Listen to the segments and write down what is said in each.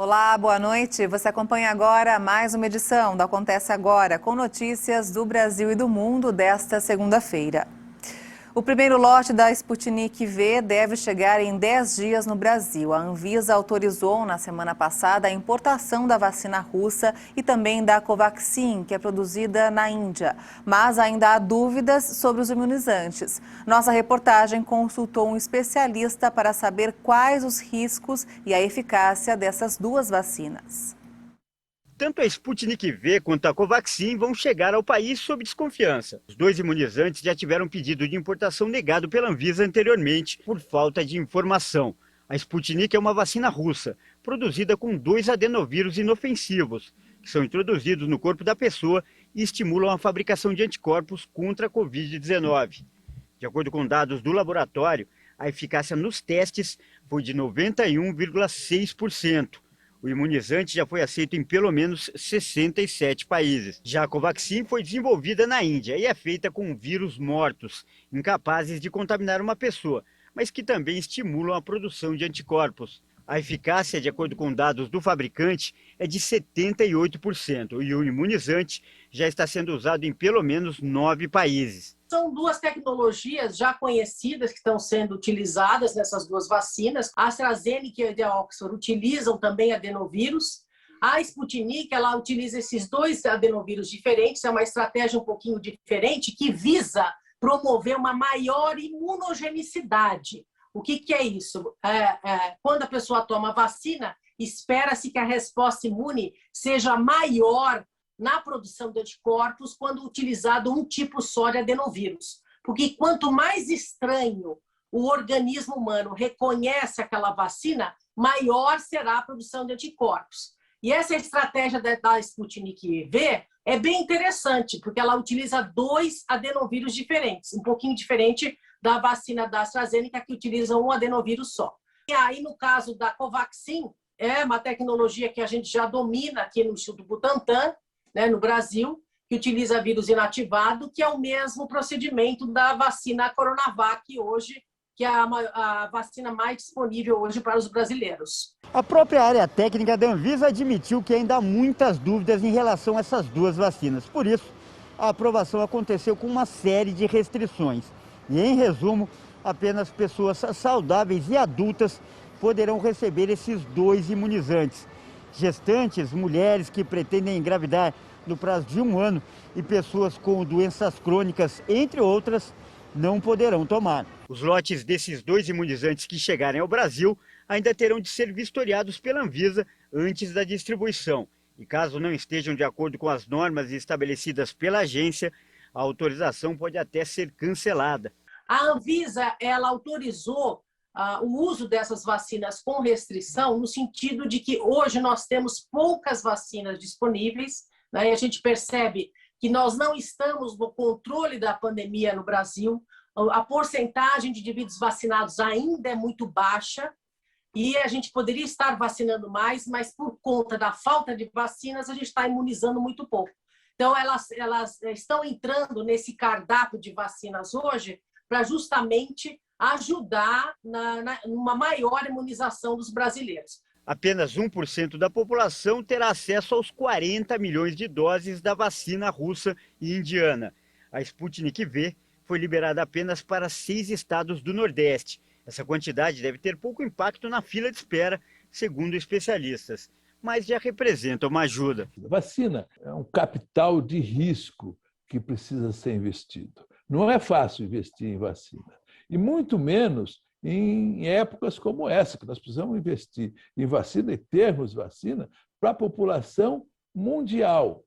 Olá, boa noite. Você acompanha agora mais uma edição do Acontece Agora, com notícias do Brasil e do mundo desta segunda-feira. O primeiro lote da Sputnik V deve chegar em 10 dias no Brasil. A Anvisa autorizou na semana passada a importação da vacina russa e também da Covaxin, que é produzida na Índia. Mas ainda há dúvidas sobre os imunizantes. Nossa reportagem consultou um especialista para saber quais os riscos e a eficácia dessas duas vacinas. Tanto a Sputnik V quanto a Covaxin vão chegar ao país sob desconfiança. Os dois imunizantes já tiveram pedido de importação negado pela Anvisa anteriormente por falta de informação. A Sputnik é uma vacina russa, produzida com 2 adenovírus inofensivos, que são introduzidos no corpo da pessoa e estimulam a fabricação de anticorpos contra a Covid-19. De acordo com dados do laboratório, a eficácia nos testes foi de 91,6%. O imunizante já foi aceito em pelo menos 67 países. Já a Covaxin foi desenvolvida na Índia e é feita com vírus mortos, incapazes de contaminar uma pessoa, mas que também estimulam a produção de anticorpos. A eficácia, de acordo com dados do fabricante, é de 78% e o imunizante já está sendo usado em pelo menos 9 países. São duas tecnologias já conhecidas que estão sendo utilizadas nessas duas vacinas. A AstraZeneca e a Oxford utilizam também adenovírus. A Sputnik, ela utiliza esses 2 adenovírus diferentes, é uma estratégia um pouquinho diferente que visa promover uma maior imunogenicidade. O que é isso? Quando a pessoa toma a vacina, espera-se que a resposta imune seja maior na produção de anticorpos quando utilizado um tipo só de adenovírus. Porque quanto mais estranho o organismo humano reconhece aquela vacina, maior será a produção de anticorpos. E essa estratégia da Sputnik V é bem interessante, porque ela utiliza 2 adenovírus diferentes, um pouquinho diferente da vacina da AstraZeneca, que utiliza um adenovírus só. E aí, no caso da Covaxin, é uma tecnologia que a gente já domina aqui no Instituto Butantan, no Brasil, que utiliza vírus inativado, que é o mesmo procedimento da vacina Coronavac hoje, que é a vacina mais disponível hoje para os brasileiros. A própria área técnica da Anvisa admitiu que ainda há muitas dúvidas em relação a essas duas vacinas. Por isso, a aprovação aconteceu com uma série de restrições. E, em resumo, apenas pessoas saudáveis e adultas poderão receber esses 2 imunizantes. Gestantes, mulheres que pretendem engravidar no prazo de 1 ano e pessoas com doenças crônicas, entre outras, não poderão tomar. Os lotes desses 2 imunizantes que chegarem ao Brasil ainda terão de ser vistoriados pela Anvisa antes da distribuição. E caso não estejam de acordo com as normas estabelecidas pela agência, a autorização pode até ser cancelada. A Anvisa, ela autorizou o uso dessas vacinas com restrição, no sentido de que hoje nós temos poucas vacinas disponíveis, e a gente percebe que nós não estamos no controle da pandemia no Brasil, a porcentagem de indivíduos vacinados ainda é muito baixa e a gente poderia estar vacinando mais, mas por conta da falta de vacinas a gente está imunizando muito pouco. Então elas estão entrando nesse cardápio de vacinas hoje para justamente ajudar numa maior imunização dos brasileiros. Apenas 1% da população terá acesso aos 40 milhões de doses da vacina russa e indiana. A Sputnik V foi liberada apenas para 6 estados do Nordeste. Essa quantidade deve ter pouco impacto na fila de espera, segundo especialistas, mas já representa uma ajuda. A vacina é um capital de risco que precisa ser investido. Não é fácil investir em vacina, e muito menos em épocas como essa, que nós precisamos investir em vacina e termos vacina para a população mundial.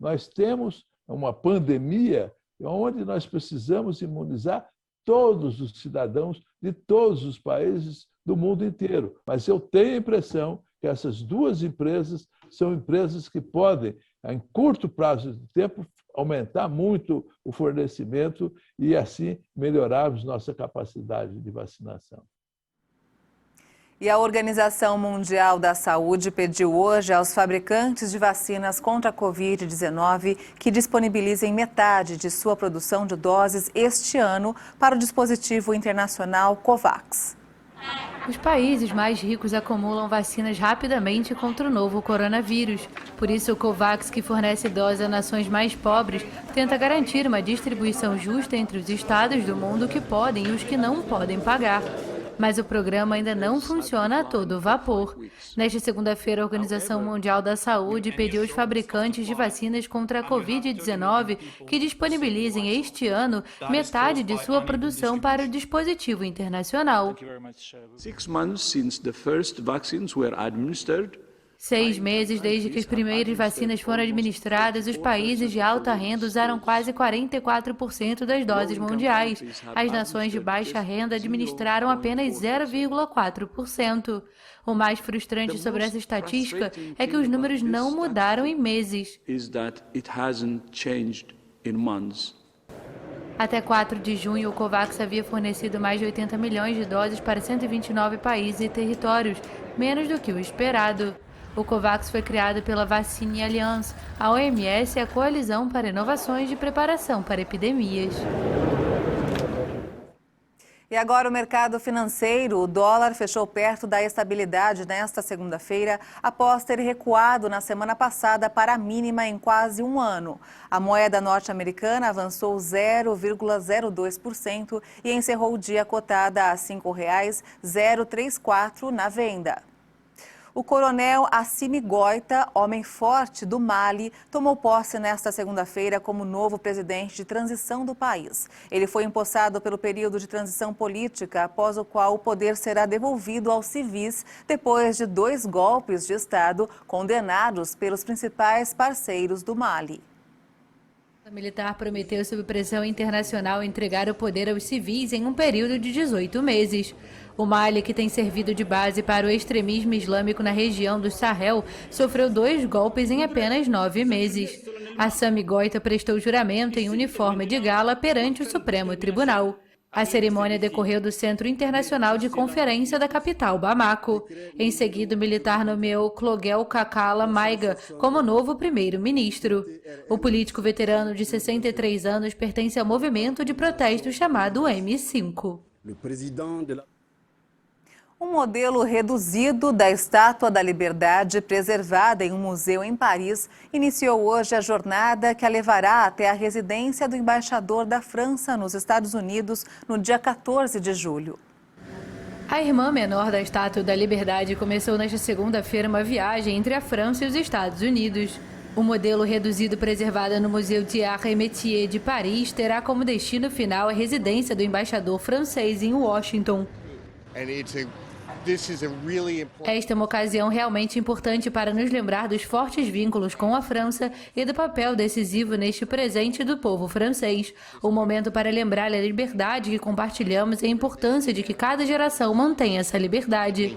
Nós temos uma pandemia onde nós precisamos imunizar todos os cidadãos de todos os países do mundo inteiro. Mas eu tenho a impressão que essas 2 empresas são empresas que podem, em curto prazo de tempo, aumentar muito o fornecimento e, assim, melhorarmos nossa capacidade de vacinação. E a Organização Mundial da Saúde pediu hoje aos fabricantes de vacinas contra a Covid-19 que disponibilizem metade de sua produção de doses este ano para o dispositivo internacional COVAX. Os países mais ricos acumulam vacinas rapidamente contra o novo coronavírus. Por isso, o COVAX, que fornece doses a nações mais pobres, tenta garantir uma distribuição justa entre os estados do mundo que podem e os que não podem pagar. Mas o programa ainda não funciona a todo vapor. Nesta segunda-feira, a Organização Mundial da Saúde pediu aos fabricantes de vacinas contra a Covid-19 que disponibilizem este ano metade de sua produção para o dispositivo internacional. 6 months since the first vaccines were administered. 6 meses desde que as primeiras vacinas foram administradas, os países de alta renda usaram quase 44% das doses mundiais. As nações de baixa renda administraram apenas 0,4%. O mais frustrante sobre essa estatística é que os números não mudaram em meses. Até 4 de junho, o COVAX havia fornecido mais de 80 milhões de doses para 129 países e territórios, menos do que o esperado. O COVAX foi criado pela Vaccine Alliance, a OMS e a Coalizão para Inovações de Preparação para Epidemias. E agora o mercado financeiro. O dólar fechou perto da estabilidade nesta segunda-feira, após ter recuado na semana passada para a mínima em quase um ano. A moeda norte-americana avançou 0,02% e encerrou o dia cotada a R$ 5,034 na venda. O coronel Assimi Goïta, homem forte do Mali, tomou posse nesta segunda-feira como novo presidente de transição do país. Ele foi empossado pelo período de transição política, após o qual o poder será devolvido aos civis depois de 2 golpes de Estado condenados pelos principais parceiros do Mali. O militar prometeu, sob pressão internacional, entregar o poder aos civis em um período de 18 meses. O Mali, que tem servido de base para o extremismo islâmico na região do Sahel, sofreu 2 golpes em apenas 9 meses. Assimi Goïta prestou juramento em uniforme de gala perante o Supremo Tribunal. A cerimônia decorreu do Centro Internacional de Conferência da capital, Bamako. Em seguida, o militar nomeou Cloguel Kakala Maiga como novo primeiro-ministro. O político veterano de 63 anos pertence ao movimento de protesto chamado M5. Um modelo reduzido da Estátua da Liberdade, preservada em um museu em Paris, iniciou hoje a jornada que a levará até a residência do embaixador da França nos Estados Unidos no dia 14 de julho. A irmã menor da Estátua da Liberdade começou nesta segunda-feira uma viagem entre a França e os Estados Unidos. O modelo reduzido preservado no Museu de Arts et Métiers de Paris terá como destino final a residência do embaixador francês em Washington. Esta é uma ocasião realmente importante para nos lembrar dos fortes vínculos com a França e do papel decisivo neste presente do povo francês. Um momento para lembrar a liberdade que compartilhamos e a importância de que cada geração mantenha essa liberdade.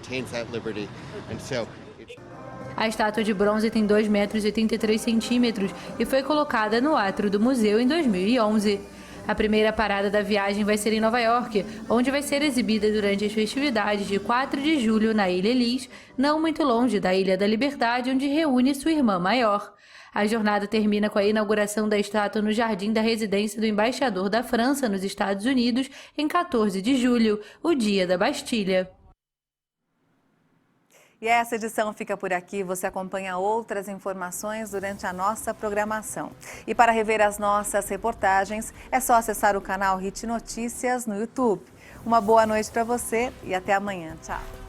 A estátua de bronze tem 2,83 metros e foi colocada no átrio do museu em 2011. A primeira parada da viagem vai ser em Nova York, onde vai ser exibida durante as festividades de 4 de julho na Ilha Ellis, não muito longe da Ilha da Liberdade, onde reúne sua irmã maior. A jornada termina com a inauguração da estátua no jardim da residência do embaixador da França nos Estados Unidos em 14 de julho, o dia da Bastilha. E essa edição fica por aqui. Você acompanha outras informações durante a nossa programação. E para rever as nossas reportagens, é só acessar o canal HIT Notícias no YouTube. Uma boa noite para você e até amanhã. Tchau.